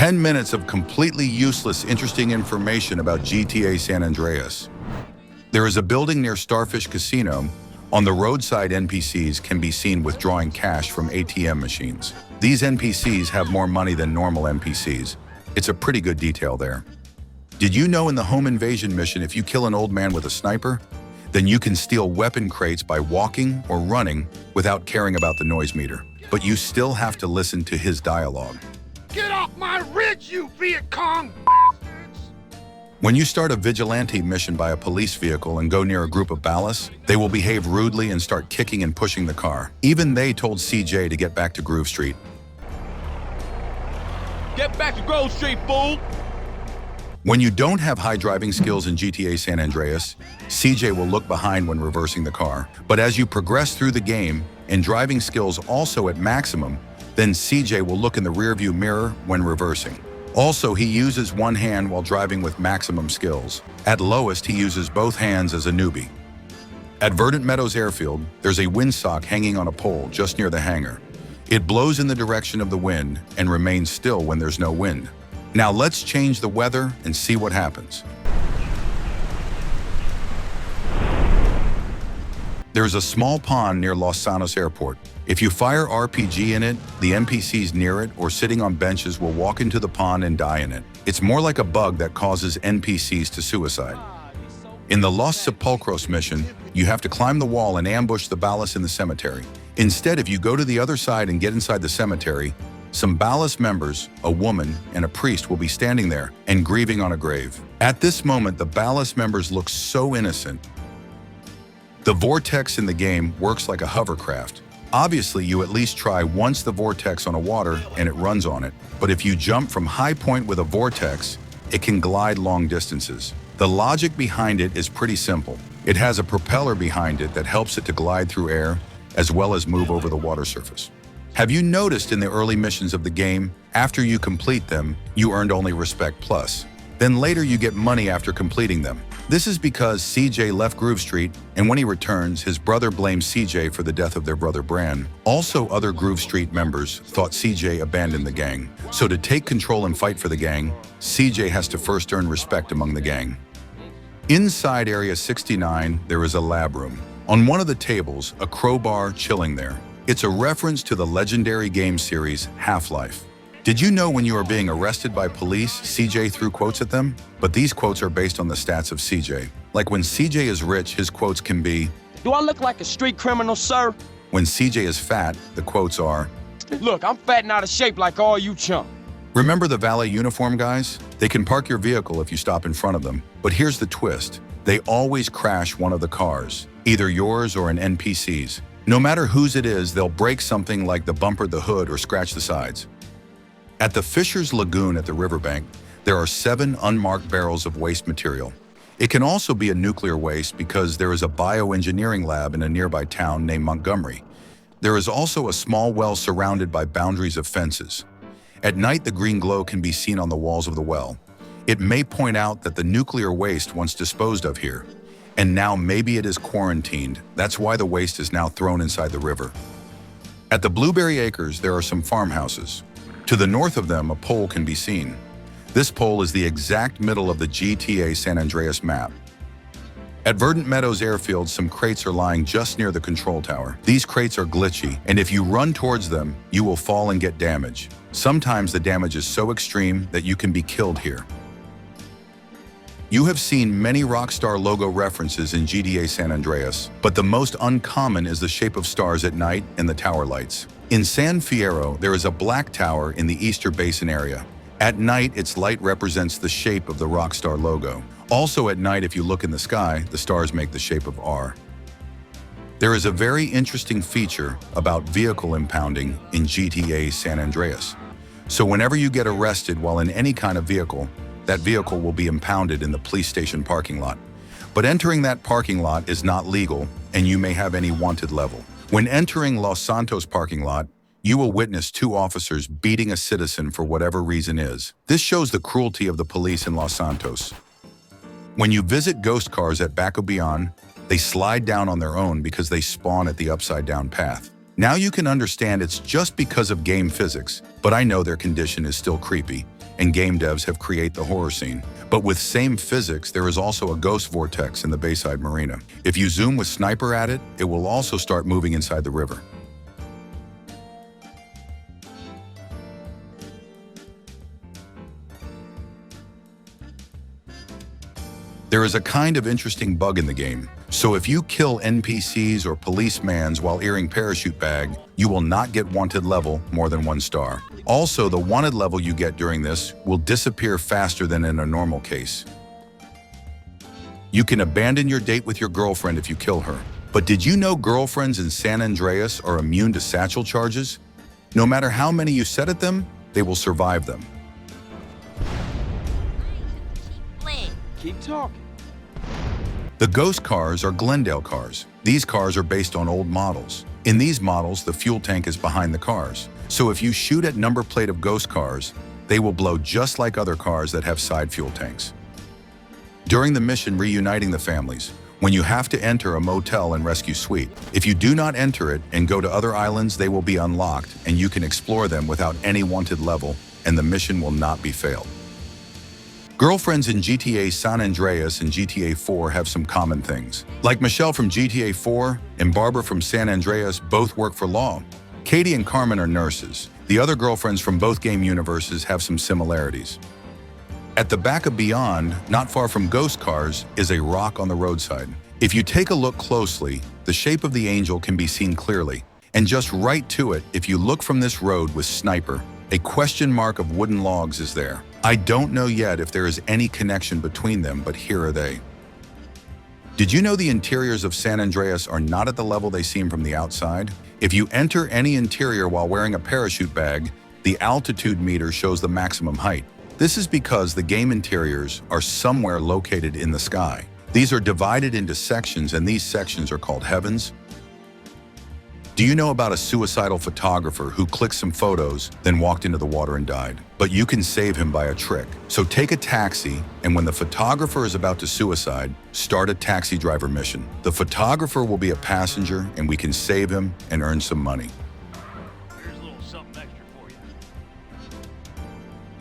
10 minutes of completely useless, interesting information about GTA San Andreas. There is a building near Starfish Casino. On the roadside, NPCs can be seen withdrawing cash from ATM machines. These NPCs have more money than normal NPCs. It's a pretty good detail there. Did you know in the home invasion mission, if you kill an old man with a sniper, then you can steal weapon crates by walking or running without caring about the noise meter. But you still have to listen to his dialogue. Get off my ridge, you Viet Cong bastards! When you start a vigilante mission by a police vehicle and go near a group of ballas, they will behave rudely and start kicking and pushing the car. Even they told CJ to get back to Groove Street. Get back to Grove Street, fool! When you don't have high driving skills in GTA San Andreas, CJ will look behind when reversing the car. But as you progress through the game and driving skills also at maximum, then CJ will look in the rearview mirror when reversing. Also, he uses one hand while driving with maximum skills. At lowest, he uses both hands as a newbie. At Verdant Meadows Airfield, there's a windsock hanging on a pole just near the hangar. It blows in the direction of the wind and remains still when there's no wind. Now let's change the weather and see what happens. There's a small pond near Los Santos Airport. If you fire RPG in it, the NPCs near it or sitting on benches will walk into the pond and die in it. It's more like a bug that causes NPCs to suicide. In the Los Sepulcros mission, you have to climb the wall and ambush the ballas in the cemetery. Instead, if you go to the other side and get inside the cemetery, some ballas members, a woman, and a priest will be standing there and grieving on a grave. At this moment, the ballas members look so innocent. The vortex in the game works like a hovercraft. Obviously, you at least try once the vortex on a water and it runs on it. But if you jump from high point with a vortex, it can glide long distances. The logic behind it is pretty simple. It has a propeller behind it that helps it to glide through air as well as move over the water surface. Have you noticed in the early missions of the game, after you complete them, you earned only Respect Plus. Then later you get money after completing them. This is because CJ left Groove Street, and when he returns, his brother blames CJ for the death of their brother Bran. Also, other Groove Street members thought CJ abandoned the gang. So to take control and fight for the gang, CJ has to first earn respect among the gang. Inside Area 69, there is a lab room. On one of the tables, a crowbar chilling there. It's a reference to the legendary game series Half-Life. Did you know when you are being arrested by police, CJ threw quotes at them? But these quotes are based on the stats of CJ. Like when CJ is rich, his quotes can be, Do I look like a street criminal, sir? when CJ is fat, the quotes are, Look, I'm fat and out of shape like all you chump. Remember the valet uniform guys? They can park your vehicle if you stop in front of them. But here's the twist. They always crash one of the cars, either yours or an NPC's. No matter whose it is, they'll break something like the bumper, the hood, or scratch the sides. At the Fisher's Lagoon at the riverbank, there are 7 unmarked barrels of waste material. It can also be a nuclear waste because there is a bioengineering lab in a nearby town named Montgomery. There is also a small well surrounded by boundaries of fences. At night, the green glow can be seen on the walls of the well. It may point out that the nuclear waste once disposed of here, and now maybe it is quarantined. That's why the waste is now thrown inside the river. At the Blueberry Acres, there are some farmhouses. To the north of them, a pole can be seen. This pole is the exact middle of the GTA San Andreas map. At Verdant Meadows Airfield, some crates are lying just near the control tower. These crates are glitchy, and if you run towards them, you will fall and get damage. Sometimes the damage is so extreme that you can be killed here. You have seen many Rockstar logo references in GTA San Andreas, but the most uncommon is the shape of stars at night and the tower lights. In San Fierro, there is a black tower in the Easter Basin area. At night, its light represents the shape of the Rockstar logo. Also at night, if you look in the sky, the stars make the shape of R. There is a very interesting feature about vehicle impounding in GTA San Andreas. So whenever you get arrested while in any kind of vehicle, that vehicle will be impounded in the police station parking lot. But entering that parking lot is not legal, and you may have any wanted level. When entering Los Santos parking lot, you will witness 2 officers beating a citizen for whatever reason is. This shows the cruelty of the police in Los Santos. When you visit ghost cars at Baco Beyond, they slide down on their own because they spawn at the upside down path. Now you can understand it's just because of game physics, but I know their condition is still creepy, and game devs have created the horror scene. But with same physics, there is also a ghost vortex in the Bayside Marina. If you zoom with sniper at it, it will also start moving inside the river. There is a kind of interesting bug in the game. So if you kill NPCs or policemans while earring parachute bag, you will not get wanted level more than 1 star. Also, the wanted level you get during this will disappear faster than in a normal case. You can abandon your date with your girlfriend if you kill her. But did you know girlfriends in San Andreas are immune to satchel charges? No matter how many you set at them, they will survive them. Keep talking. The ghost cars are Glendale cars. These cars are based on old models. In these models, the fuel tank is behind the cars. So if you shoot at number plate of ghost cars, they will blow just like other cars that have side fuel tanks. During the mission Reuniting the Families, when you have to enter a motel and rescue suite, if you do not enter it and go to other islands, they will be unlocked and you can explore them without any wanted level, and the mission will not be failed. Girlfriends in GTA San Andreas and GTA 4 have some common things. Like Michelle from GTA 4 and Barbara from San Andreas both work for law. Katie and Carmen are nurses. The other girlfriends from both game universes have some similarities. At the back of Beyond, not far from ghost cars, is a rock on the roadside. If you take a look closely, the shape of the angel can be seen clearly. And just right to it, if you look from this road with sniper, a question mark of wooden logs is there. I don't know yet if there is any connection between them, but here are they. Did you know the interiors of San Andreas are not at the level they seem from the outside? If you enter any interior while wearing a parachute bag, the altitude meter shows the maximum height. This is because the game interiors are somewhere located in the sky. These are divided into sections, and these sections are called heavens. Do you know about a suicidal photographer who clicked some photos, then walked into the water and died? But you can save him by a trick. So take a taxi, and when the photographer is about to suicide, start a taxi driver mission. The photographer will be a passenger, and we can save him and earn some money. Here's a little something extra for you.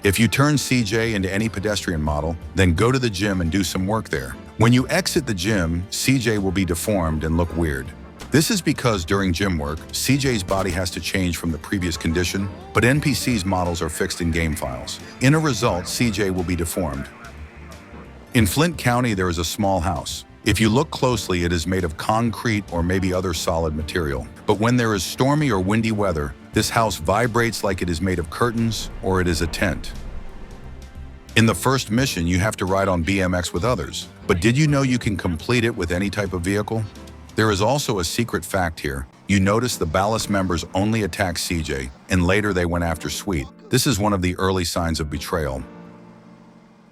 If you turn CJ into any pedestrian model, then go to the gym and do some work there. When you exit the gym, CJ will be deformed and look weird. This is because during gym work, CJ's body has to change from the previous condition, but NPC's models are fixed in game files. In a result, CJ will be deformed. In Flint County, there is a small house. If you look closely, it is made of concrete or maybe other solid material. But when there is stormy or windy weather, this house vibrates like it is made of curtains or it is a tent. In the first mission, you have to ride on BMX with others. But did you know you can complete it with any type of vehicle? There is also a secret fact here. You notice the ballast members only attacked CJ, and later they went after Sweet. This is one of the early signs of betrayal.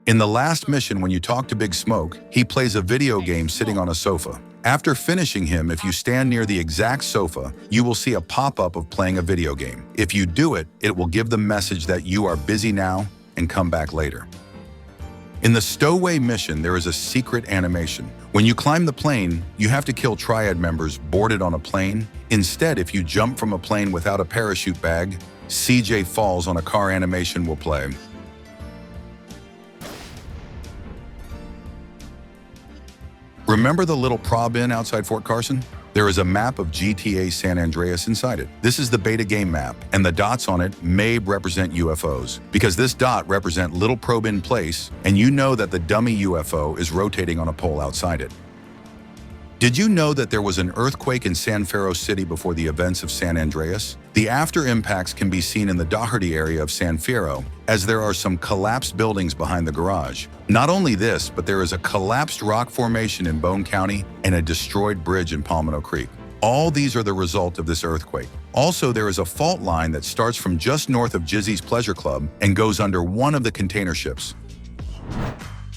In the last mission, when you talk to Big Smoke, he plays a video game sitting on a sofa. After finishing him, if you stand near the exact sofa, you will see a pop-up of playing a video game. If you do it, it will give the message that you are busy now and come back later. In the Stowaway mission, there is a secret animation. When you climb the plane, you have to kill Triad members boarded on a plane. Instead, if you jump from a plane without a parachute bag, CJ falls on a car animation will play. Remember the little prob in outside Fort Carson? There is a map of GTA San Andreas inside it. This is the beta game map, and the dots on it may represent UFOs, because this dot represents little probe in place, and you know that the dummy UFO is rotating on a pole outside it. Did you know that there was an earthquake in San Fierro City before the events of San Andreas? The after impacts can be seen in the Doherty area of San Fierro, as there are some collapsed buildings behind the garage. Not only this, but there is a collapsed rock formation in Bone County and a destroyed bridge in Palmetto Creek. All these are the result of this earthquake. Also, there is a fault line that starts from just north of Jizzy's Pleasure Club and goes under one of the container ships.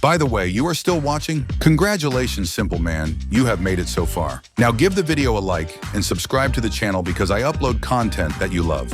By the way, you are still watching? Congratulations, Simple Man, you have made it so far. Now give the video a like and subscribe to the channel because I upload content that you love.